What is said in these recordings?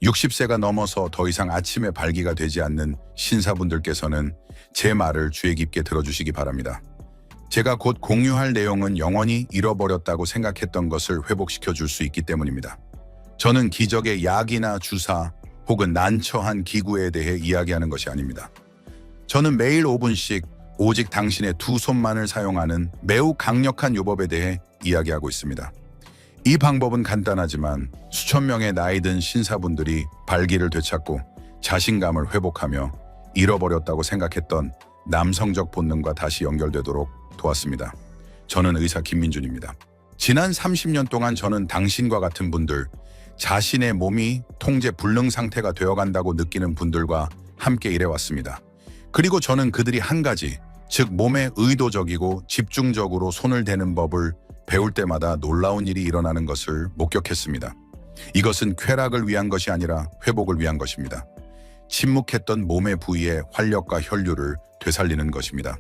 60세가 넘어서 더 이상 아침에 발기가 되지 않는 신사분들께서는 제 말을 주의 깊게 들어주시기 바랍니다. 제가 곧 공유할 내용은 영원히 잃어버렸다고 생각했던 것을 회복시켜 줄 수 있기 때문입니다. 저는 기적의 약이나 주사 혹은 난처한 기구에 대해 이야기하는 것이 아닙니다. 저는 매일 5분씩 오직 당신의 두 손만을 사용하는 매우 강력한 요법에 대해 이야기하고 있습니다. 이 방법은 간단하지만 수천 명의 나이 든 신사분들이 발기를 되찾고 자신감을 회복하며 잃어버렸다고 생각했던 남성적 본능과 다시 연결되도록 도왔습니다. 저는 의사 김민준입니다. 지난 30년 동안 저는 당신과 같은 분들, 자신의 몸이 통제 불능 상태가 되어간다고 느끼는 분들과 함께 일해왔습니다. 그리고 저는 그들이 한 가지, 즉 몸에 의도적이고 집중적으로 손을 대는 법을 배울 때마다 놀라운 일이 일어나는 것을 목격했습니다. 이것은 쾌락을 위한 것이 아니라 회복을 위한 것입니다. 침묵했던 몸의 부위의 활력과 혈류를 되살리는 것입니다.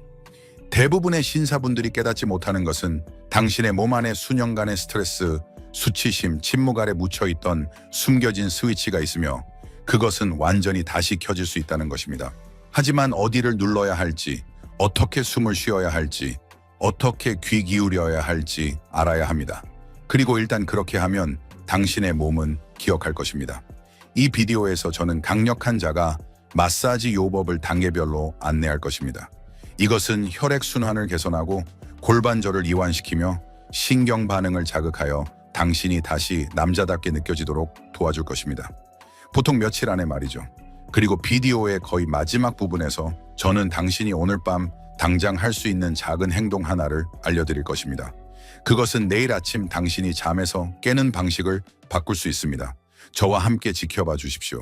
대부분의 신사분들이 깨닫지 못하는 것은 당신의 몸 안에 수년간의 스트레스, 수치심, 침묵 아래 묻혀있던 숨겨진 스위치가 있으며 그것은 완전히 다시 켜질 수 있다는 것입니다. 하지만 어디를 눌러야 할지, 어떻게 숨을 쉬어야 할지, 어떻게 귀 기울여야 할지 알아야 합니다. 그리고 일단 그렇게 하면 당신의 몸은 기억할 것입니다. 이 비디오에서 저는 강력한 자가 마사지 요법을 단계별로 안내할 것입니다. 이것은 혈액순환을 개선하고 골반절을 이완시키며 신경 반응을 자극하여 당신이 다시 남자답게 느껴지도록 도와줄 것입니다. 보통 며칠 안에 말이죠. 그리고 비디오의 거의 마지막 부분에서 저는 당신이 오늘 밤 당장 할 수 있는 작은 행동 하나를 알려드릴 것입니다. 그것은 내일 아침 당신이 잠에서 깨는 방식을 바꿀 수 있습니다. 저와 함께 지켜봐 주십시오.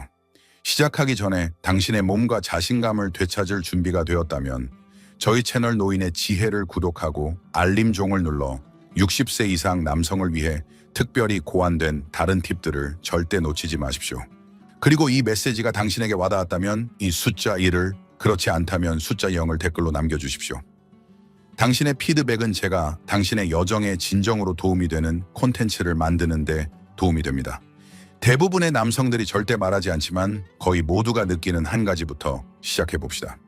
시작하기 전에 당신의 몸과 자신감을 되찾을 준비가 되었다면 저희 채널 노인의 지혜를 구독하고 알림종을 눌러 60세 이상 남성을 위해 특별히 고안된 다른 팁들을 절대 놓치지 마십시오. 그리고 이 메시지가 당신에게 와닿았다면 이 숫자 1을, 그렇지 않다면 숫자 0을 댓글로 남겨주십시오. 당신의 피드백은 제가 당신의 여정에 진정으로 도움이 되는 콘텐츠를 만드는 데 도움이 됩니다. 대부분의 남성들이 절대 말하지 않지만 거의 모두가 느끼는 한 가지부터 시작해 봅시다.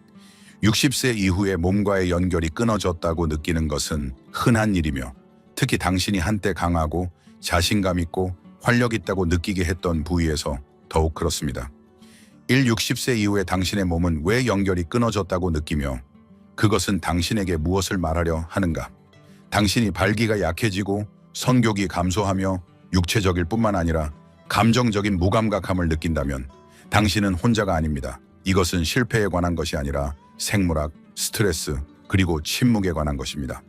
60세 이후에 몸과의 연결이 끊어졌다고 느끼는 것은 흔한 일이며 특히 당신이 한때 강하고 자신감 있고 활력 있다고 느끼게 했던 부위에서 더욱 그렇습니다. 60세 이후에 당신의 몸은 왜 연결이 끊어졌다고 느끼며 그것은 당신에게 무엇을 말하려 하는가? 당신이 발기가 약해지고 성욕이 감소하며 육체적일 뿐만 아니라 감정적인 무감각함을 느낀다면 당신은 혼자가 아닙니다. 이것은 실패에 관한 것이 아니라 생물학, 스트레스, 그리고 침묵에 관한 것입니다.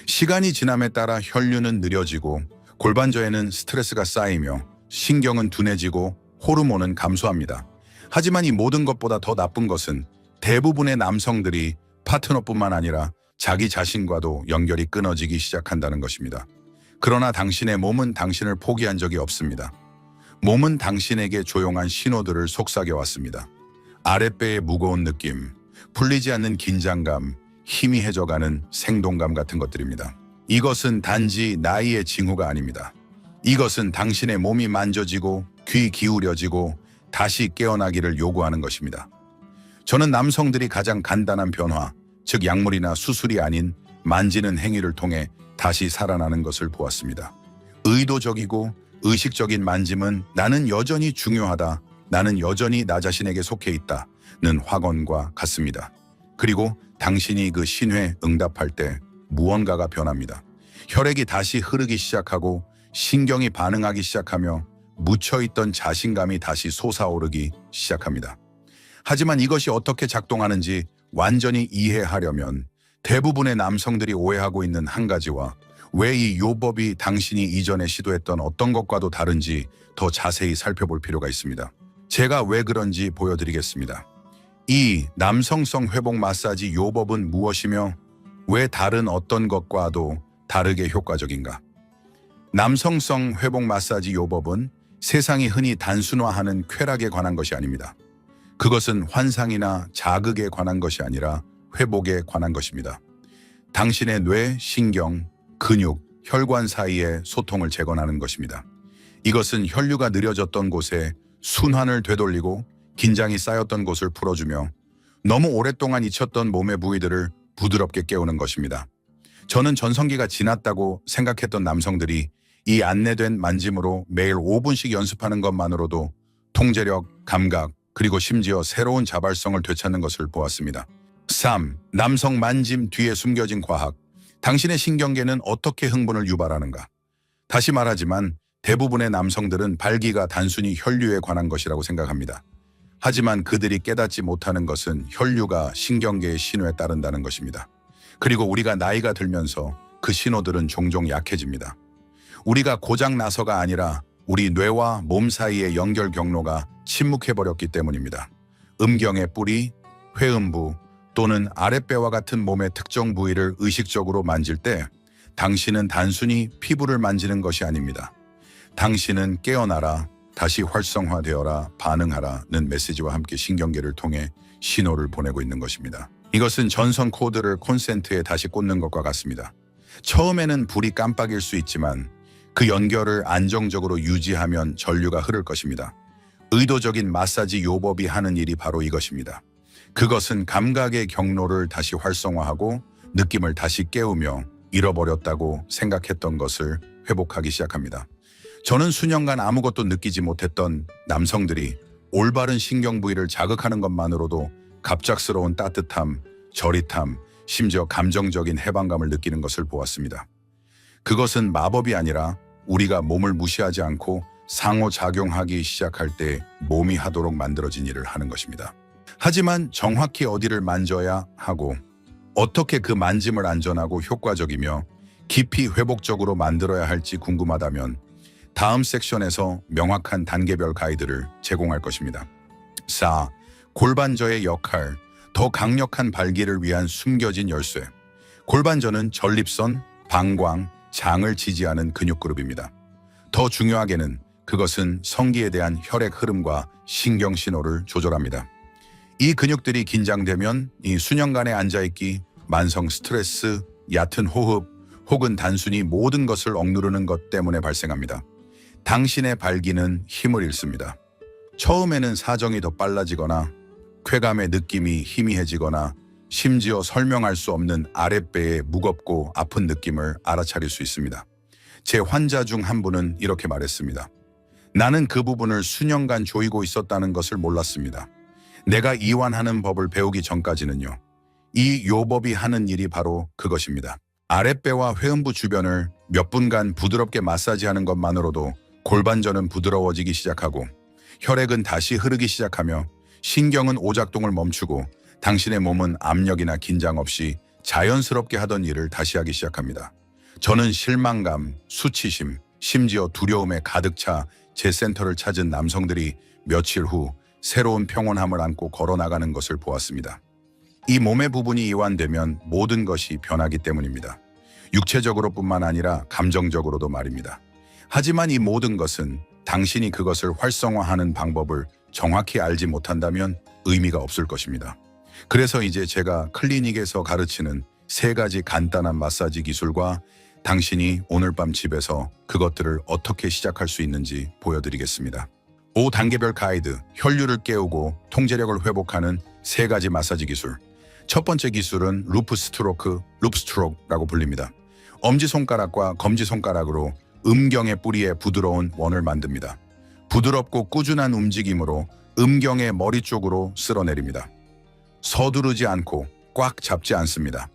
시간이 지남에 따라 혈류는 느려지고 골반저에는 스트레스가 쌓이며 신경은 둔해지고 호르몬은 감소합니다. 하지만 이 모든 것보다 더 나쁜 것은 대부분의 남성들이 파트너뿐만 아니라 자기 자신과도 연결이 끊어지기 시작한다는 것입니다. 그러나 당신의 몸은 당신을 포기한 적이 없습니다. 몸은 당신에게 조용한 신호들을 속삭여왔습니다. 아랫배의 무거운 느낌, 풀리지 않는 긴장감, 희미해져가는 생동감 같은 것들입니다. 이것은 단지 나이의 징후가 아닙니다. 이것은 당신의 몸이 만져지고 귀 기울여지고 다시 깨어나기를 요구하는 것입니다. 저는 남성들이 가장 간단한 변화, 즉 약물이나 수술이 아닌 만지는 행위를 통해 다시 살아나는 것을 보았습니다. 의도적이고 의식적인 만짐은 나는 여전히 중요하다, 나는 여전히 나 자신에게 속해 있다는 확언과 같습니다. 그리고 당신이 그 신호에 응답할 때 무언가가 변합니다. 혈액이 다시 흐르기 시작하고 신경이 반응하기 시작하며 묻혀있던 자신감이 다시 솟아오르기 시작합니다. 하지만 이것이 어떻게 작동하는지 완전히 이해하려면 대부분의 남성들이 오해하고 있는 한 가지와 왜 이 요법이 당신이 이전에 시도했던 어떤 것과도 다른지 더 자세히 살펴볼 필요가 있습니다. 제가 왜 그런지 보여드리겠습니다. 이 남성성 회복 마사지 요법은 무엇이며 왜 다른 어떤 것과도 다르게 효과적인가? 남성성 회복 마사지 요법은 세상이 흔히 단순화하는 쾌락에 관한 것이 아닙니다. 그것은 환상이나 자극에 관한 것이 아니라 회복에 관한 것입니다. 당신의 뇌, 신경, 근육, 혈관 사이의 소통을 재건하는 것입니다. 이것은 혈류가 느려졌던 곳에 순환을 되돌리고 긴장이 쌓였던 곳을 풀어주며 너무 오랫동안 잊혔던 몸의 부위들을 부드럽게 깨우는 것입니다. 저는 전성기가 지났다고 생각했던 남성들이 이 안내된 만짐으로 매일 5분씩 연습하는 것만으로도 통제력, 감각, 그리고 심지어 새로운 자발성을 되찾는 것을 보았습니다. 3. 남성 만짐 뒤에 숨겨진 과학. 당신의 신경계는 어떻게 흥분을 유발하는가? 다시 말하지만 대부분의 남성들은 발기가 단순히 혈류에 관한 것이라고 생각합니다. 하지만 그들이 깨닫지 못하는 것은 혈류가 신경계의 신호에 따른다는 것입니다. 그리고 우리가 나이가 들면서 그 신호들은 종종 약해집니다. 우리가 고장 나서가 아니라 우리 뇌와 몸 사이의 연결 경로가 침묵해버렸기 때문입니다. 음경의 뿌리, 회음부 또는 아랫배와 같은 몸의 특정 부위를 의식적으로 만질 때 당신은 단순히 피부를 만지는 것이 아닙니다. 당신은 깨어나라, 다시 활성화되어라, 반응하라는 메시지와 함께 신경계를 통해 신호를 보내고 있는 것입니다. 이것은 전선 코드를 콘센트에 다시 꽂는 것과 같습니다. 처음에는 불이 깜빡일 수 있지만 그 연결을 안정적으로 유지하면 전류가 흐를 것입니다. 의도적인 마사지 요법이 하는 일이 바로 이것입니다. 그것은 감각의 경로를 다시 활성화하고 느낌을 다시 깨우며 잃어버렸다고 생각했던 것을 회복하기 시작합니다. 저는 수년간 아무것도 느끼지 못했던 남성들이 올바른 신경 부위를 자극하는 것만으로도 갑작스러운 따뜻함, 저릿함, 심지어 감정적인 해방감을 느끼는 것을 보았습니다. 그것은 마법이 아니라 우리가 몸을 무시하지 않고 상호작용하기 시작할 때 몸이 하도록 만들어진 일을 하는 것입니다. 하지만 정확히 어디를 만져야 하고 어떻게 그 만짐을 안전하고 효과적이며 깊이 회복적으로 만들어야 할지 궁금하다면 다음 섹션에서 명확한 단계별 가이드를 제공할 것입니다. 4. 골반저의 역할, 더 강력한 발기를 위한 숨겨진 열쇠. 골반저는 전립선, 방광, 장을 지지하는 근육 그룹입니다. 더 중요하게는 그것은 성기에 대한 혈액 흐름과 신경 신호를 조절합니다. 이 근육들이 긴장되면 이 수년간의 앉아있기, 만성 스트레스, 얕은 호흡, 혹은 단순히 모든 것을 억누르는 것 때문에 발생합니다. 당신의 발기는 힘을 잃습니다. 처음에는 사정이 더 빨라지거나 쾌감의 느낌이 희미해지거나 심지어 설명할 수 없는 아랫배의 무겁고 아픈 느낌을 알아차릴 수 있습니다. 제 환자 중 한 분은 이렇게 말했습니다. 나는 그 부분을 수년간 조이고 있었다는 것을 몰랐습니다. 내가 이완하는 법을 배우기 전까지는요. 이 요법이 하는 일이 바로 그것입니다. 아랫배와 회음부 주변을 몇 분간 부드럽게 마사지하는 것만으로도 골반저는 부드러워지기 시작하고 혈액은 다시 흐르기 시작하며 신경은 오작동을 멈추고 당신의 몸은 압력이나 긴장 없이 자연스럽게 하던 일을 다시 하기 시작합니다. 저는 실망감, 수치심, 심지어 두려움에 가득 차 제 센터를 찾은 남성들이 며칠 후 새로운 평온함을 안고 걸어나가는 것을 보았습니다. 이 몸의 부분이 이완되면 모든 것이 변하기 때문입니다. 육체적으로뿐만 아니라 감정적으로도 말입니다. 하지만 이 모든 것은 당신이 그것을 활성화하는 방법을 정확히 알지 못한다면 의미가 없을 것입니다. 그래서 이제 제가 클리닉에서 가르치는 3가지 간단한 마사지 기술과 당신이 오늘 밤 집에서 그것들을 어떻게 시작할 수 있는지 보여드리겠습니다. 5단계별 가이드, 혈류를 깨우고 통제력을 회복하는 3가지 마사지 기술. 첫 번째 기술은 룹스트로크라고 불립니다. 엄지손가락과 검지손가락으로 음경의 뿌리에 부드러운 원을 만듭니다. 부드럽고 꾸준한 움직임으로 음경의 머리 쪽으로 쓸어내립니다. 서두르지 않고 꽉 잡지 않습니다.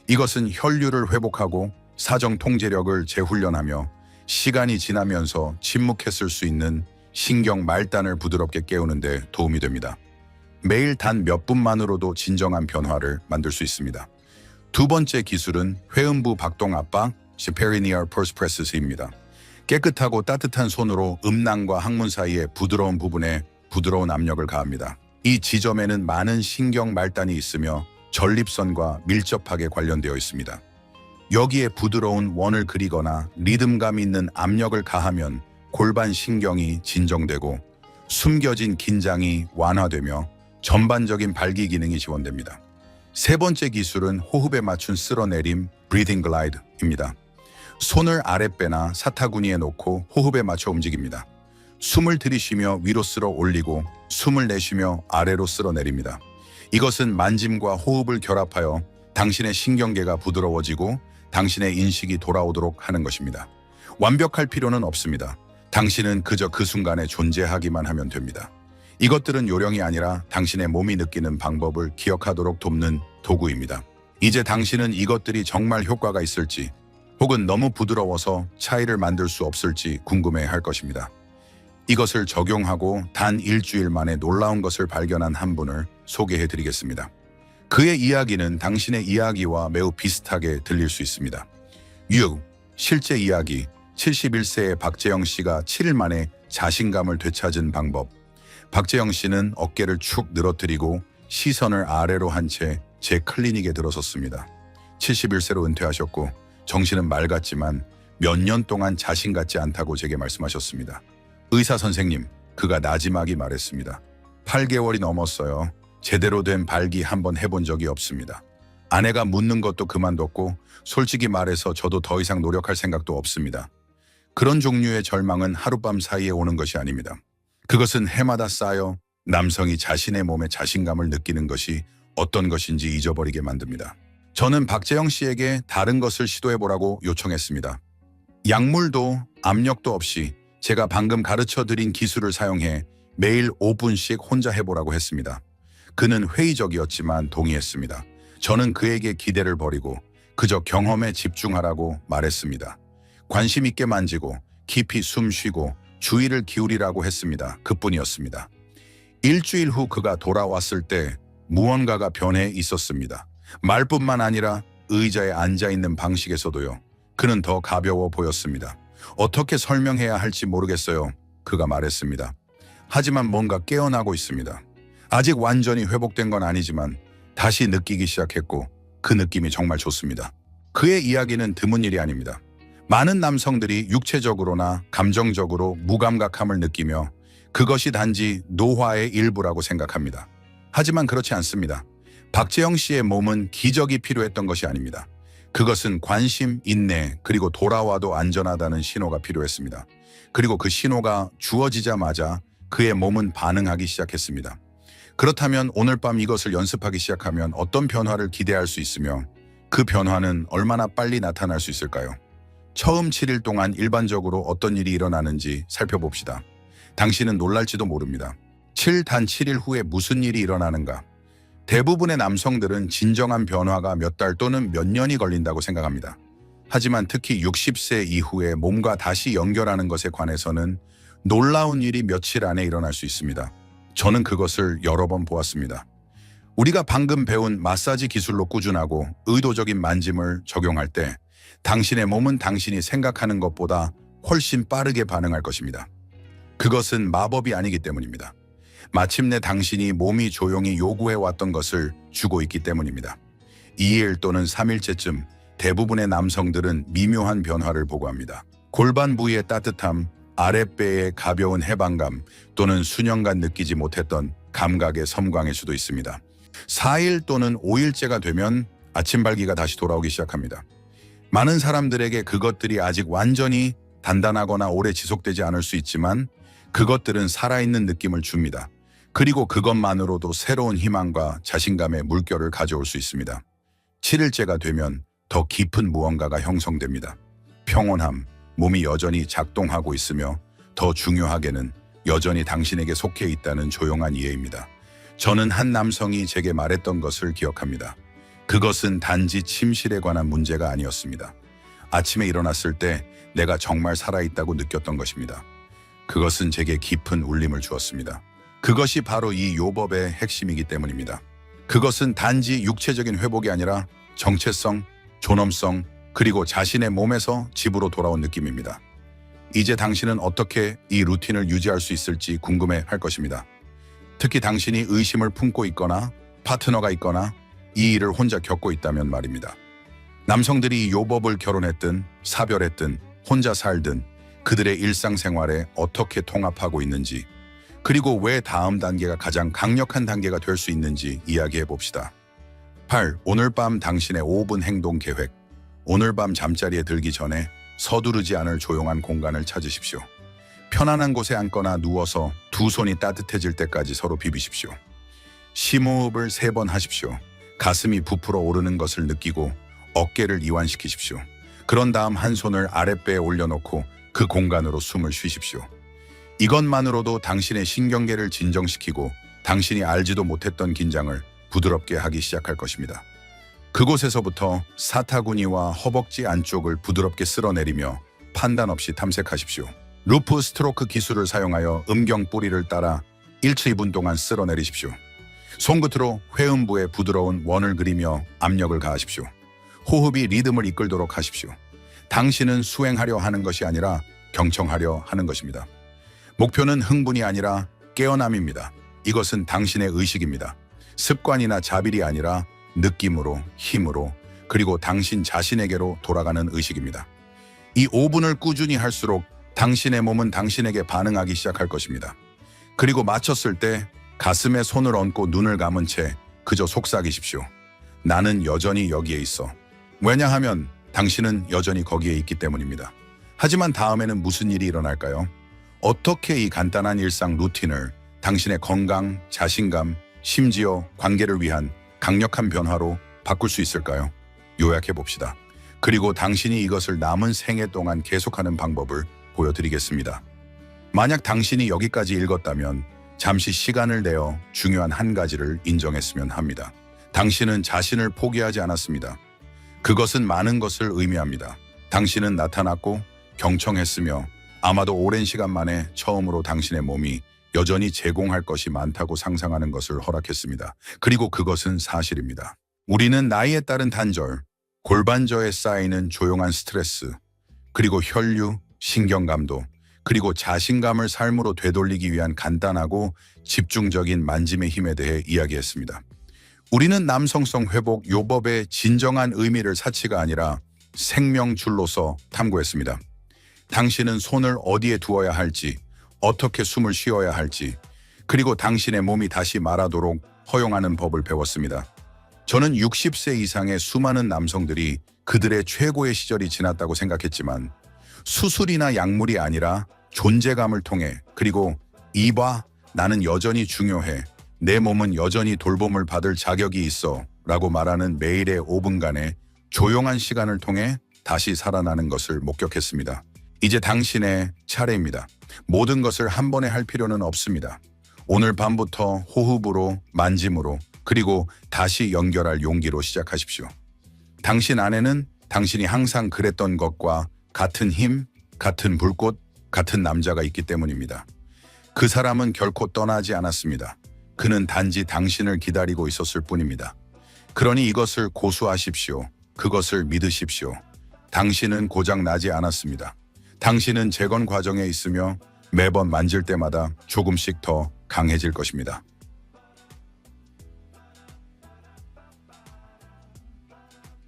이것은 혈류를 회복하고 사정 통제력을 재훈련하며 시간이 지나면서 침묵했을 수 있는 신경 말단을 부드럽게 깨우는 데 도움이 됩니다. 매일 단 몇 분만으로도 진정한 변화를 만들 수 있습니다. 두 번째 기술은 회음부 박동 압박, perineal pulse press입니다. 깨끗하고 따뜻한 손으로 음낭과 항문 사이의 부드러운 부분에 부드러운 압력을 가합니다. 이 지점에는 많은 신경 말단이 있으며 전립선과 밀접하게 관련되어 있습니다. 여기에 부드러운 원을 그리거나 리듬감 있는 압력을 가하면 골반 신경이 진정되고 숨겨진 긴장이 완화되며 전반적인 발기 기능이 지원됩니다. 세 번째 기술은 호흡에 맞춘 쓸어내림, breathing glide입니다. 손을 아랫배나 사타구니에 놓고 호흡에 맞춰 움직입니다. 숨을 들이쉬며 위로 쓸어 올리고 숨을 내쉬며 아래로 쓸어 내립니다. 이것은 만짐과 호흡을 결합하여 당신의 신경계가 부드러워지고 당신의 인식이 돌아오도록 하는 것입니다. 완벽할 필요는 없습니다. 당신은 그저 그 순간에 존재하기만 하면 됩니다. 이것들은 요령이 아니라 당신의 몸이 느끼는 방법을 기억하도록 돕는 도구입니다. 이제 당신은 이것들이 정말 효과가 있을지 혹은 너무 부드러워서 차이를 만들 수 없을지 궁금해할 것입니다. 이것을 적용하고 단 일주일 만에 놀라운 것을 발견한 한 분을 소개해드리겠습니다. 그의 이야기는 당신의 이야기와 매우 비슷하게 들릴 수 있습니다. 6. 실제 이야기. 71세의 박재영 씨가 7일 만에 자신감을 되찾은 방법. 박재영 씨는 어깨를 축 늘어뜨리고 시선을 아래로 한 채 제 클리닉에 들어섰습니다. 71세로 은퇴하셨고 정신은 맑았지만 몇 년 동안 자신 같지 않다고 제게 말씀하셨습니다. 의사 선생님, 그가 나지막이 말했습니다. 8개월이 넘었어요. 제대로 된 발기 한번 해본 적이 없습니다. 아내가 묻는 것도 그만뒀고 솔직히 말해서 저도 더 이상 노력할 생각도 없습니다. 그런 종류의 절망은 하룻밤 사이에 오는 것이 아닙니다. 그것은 해마다 쌓여 남성이 자신의 몸에 자신감을 느끼는 것이 어떤 것인지 잊어버리게 만듭니다. 저는 박재영 씨에게 다른 것을 시도해보라고 요청했습니다. 약물도 압력도 없이 제가 방금 가르쳐드린 기술을 사용해 매일 5분씩 혼자 해보라고 했습니다. 그는 회의적이었지만 동의했습니다. 저는 그에게 기대를 버리고 그저 경험에 집중하라고 말했습니다. 관심 있게 만지고 깊이 숨 쉬고 주의를 기울이라고 했습니다. 그뿐이었습니다. 일주일 후 그가 돌아왔을 때 무언가가 변해 있었습니다. 말뿐만 아니라 의자에 앉아있는 방식에서도요. 그는 더 가벼워 보였습니다. 어떻게 설명해야 할지 모르겠어요. 그가 말했습니다. 하지만 뭔가 깨어나고 있습니다. 아직 완전히 회복된 건 아니지만 다시 느끼기 시작했고 그 느낌이 정말 좋습니다. 그의 이야기는 드문 일이 아닙니다. 많은 남성들이 육체적으로나 감정적으로 무감각함을 느끼며 그것이 단지 노화의 일부라고 생각합니다. 하지만 그렇지 않습니다. 박재영 씨의 몸은 기적이 필요했던 것이 아닙니다. 그것은 관심, 인내, 그리고 돌아와도 안전하다는 신호가 필요했습니다. 그리고 그 신호가 주어지자마자 그의 몸은 반응하기 시작했습니다. 그렇다면 오늘 밤 이것을 연습하기 시작하면 어떤 변화를 기대할 수 있으며 그 변화는 얼마나 빨리 나타날 수 있을까요? 처음 7일 동안 일반적으로 어떤 일이 일어나는지 살펴봅시다. 당신은 놀랄지도 모릅니다. 단 7일 후에 무슨 일이 일어나는가? 대부분의 남성들은 진정한 변화가 몇 달 또는 몇 년이 걸린다고 생각합니다. 하지만 특히 60세 이후에 몸과 다시 연결하는 것에 관해서는 놀라운 일이 며칠 안에 일어날 수 있습니다. 저는 그것을 여러 번 보았습니다. 우리가 방금 배운 마사지 기술로 꾸준하고 의도적인 만짐을 적용할 때 당신의 몸은 당신이 생각하는 것보다 훨씬 빠르게 반응할 것입니다. 그것은 마법이 아니기 때문입니다. 마침내 당신이 몸이 조용히 요구해왔던 것을 주고 있기 때문입니다. 2일 또는 3일째쯤 대부분의 남성들은 미묘한 변화를 보고합니다. 골반 부위의 따뜻함, 아랫배의 가벼운 해방감 또는 수년간 느끼지 못했던 감각의 섬광일 수도 있습니다. 4일 또는 5일째가 되면 아침 발기가 다시 돌아오기 시작합니다. 많은 사람들에게 그것들이 아직 완전히 단단하거나 오래 지속되지 않을 수 있지만 그것들은 살아있는 느낌을 줍니다. 그리고 그것만으로도 새로운 희망과 자신감의 물결을 가져올 수 있습니다. 7일째가 되면 더 깊은 무언가가 형성됩니다. 평온함, 몸이 여전히 작동하고 있으며 더 중요하게는 여전히 당신에게 속해 있다는 조용한 이해입니다. 저는 한 남성이 제게 말했던 것을 기억합니다. 그것은 단지 침실에 관한 문제가 아니었습니다. 아침에 일어났을 때 내가 정말 살아있다고 느꼈던 것입니다. 그것은 제게 깊은 울림을 주었습니다. 그것이 바로 이 요법의 핵심이기 때문입니다. 그것은 단지 육체적인 회복이 아니라 정체성, 존엄성, 그리고 자신의 몸에서 집으로 돌아온 느낌입니다. 이제 당신은 어떻게 이 루틴을 유지할 수 있을지 궁금해 할 것입니다. 특히 당신이 의심을 품고 있거나 파트너가 있거나 이 일을 혼자 겪고 있다면 말입니다. 남성들이 이 요법을 결혼했든 사별했든 혼자 살든 그들의 일상생활에 어떻게 통합하고 있는지 그리고 왜 다음 단계가 가장 강력한 단계가 될 수 있는지 이야기해 봅시다. 8. 오늘 밤 당신의 5분 행동 계획. 오늘 밤 잠자리에 들기 전에 서두르지 않을 조용한 공간을 찾으십시오. 편안한 곳에 앉거나 누워서 두 손이 따뜻해질 때까지 서로 비비십시오. 심호흡을 3번 하십시오. 가슴이 부풀어 오르는 것을 느끼고 어깨를 이완시키십시오. 그런 다음 한 손을 아랫배에 올려놓고 그 공간으로 숨을 쉬십시오. 이것만으로도 당신의 신경계를 진정시키고 당신이 알지도 못했던 긴장을 부드럽게 하기 시작할 것입니다. 그곳에서부터 사타구니와 허벅지 안쪽을 부드럽게 쓸어내리며 판단 없이 탐색하십시오. 루프 스트로크 기술을 사용하여 음경 뿌리를 따라 1-2분 동안 쓸어내리십시오. 손끝으로 회음부에 부드러운 원을 그리며 압력을 가하십시오. 호흡이 리듬을 이끌도록 하십시오. 당신은 수행하려 하는 것이 아니라 경청하려 하는 것입니다. 목표는 흥분이 아니라 깨어남입니다. 이것은 당신의 의식입니다. 습관이나 자빌이 아니라 느낌으로, 힘으로, 그리고 당신 자신에게로 돌아가는 의식입니다. 이 5분을 꾸준히 할수록 당신의 몸은 당신에게 반응하기 시작할 것입니다. 그리고 마쳤을 때 가슴에 손을 얹고 눈을 감은 채 그저 속삭이십시오. 나는 여전히 여기에 있어. 왜냐하면 당신은 여전히 거기에 있기 때문입니다. 하지만 다음에는 무슨 일이 일어날까요? 어떻게 이 간단한 일상 루틴을 당신의 건강, 자신감, 심지어 관계를 위한 강력한 변화로 바꿀 수 있을까요? 요약해 봅시다. 그리고 당신이 이것을 남은 생애 동안 계속하는 방법을 보여드리겠습니다. 만약 당신이 여기까지 읽었다면 잠시 시간을 내어 중요한 한 가지를 인정했으면 합니다. 당신은 자신을 포기하지 않았습니다. 그것은 많은 것을 의미합니다. 당신은 나타났고 경청했으며 아마도 오랜 시간 만에 처음으로 당신의 몸이 여전히 제공할 것이 많다고 상상하는 것을 허락했습니다. 그리고 그것은 사실입니다. 우리는 나이에 따른 단절, 골반저에 쌓이는 조용한 스트레스, 그리고 혈류, 신경감도, 그리고 자신감을 삶으로 되돌리기 위한 간단하고 집중적인 만짐의 힘에 대해 이야기했습니다. 우리는 남성성 회복 요법의 진정한 의미를 사치가 아니라 생명줄로서 탐구했습니다. 당신은 손을 어디에 두어야 할지, 어떻게 숨을 쉬어야 할지, 그리고 당신의 몸이 다시 말하도록 허용하는 법을 배웠습니다. 저는 60세 이상의 수많은 남성들이 그들의 최고의 시절이 지났다고 생각했지만 수술이나 약물이 아니라 존재감을 통해, 그리고 이봐, 나는 여전히 중요해, 내 몸은 여전히 돌봄을 받을 자격이 있어 라고 말하는 매일의 5분간의 조용한 시간을 통해 다시 살아나는 것을 목격했습니다. 이제 당신의 차례입니다. 모든 것을 한 번에 할 필요는 없습니다. 오늘 밤부터 호흡으로, 만짐으로, 그리고 다시 연결할 용기로 시작하십시오. 당신 안에는 당신이 항상 그랬던 것과 같은 힘, 같은 불꽃, 같은 남자가 있기 때문입니다. 그 사람은 결코 떠나지 않았습니다. 그는 단지 당신을 기다리고 있었을 뿐입니다. 그러니 이것을 고수하십시오. 그것을 믿으십시오. 당신은 고장 나지 않았습니다. 당신은 재건 과정에 있으며 매번 만질 때마다 조금씩 더 강해질 것입니다.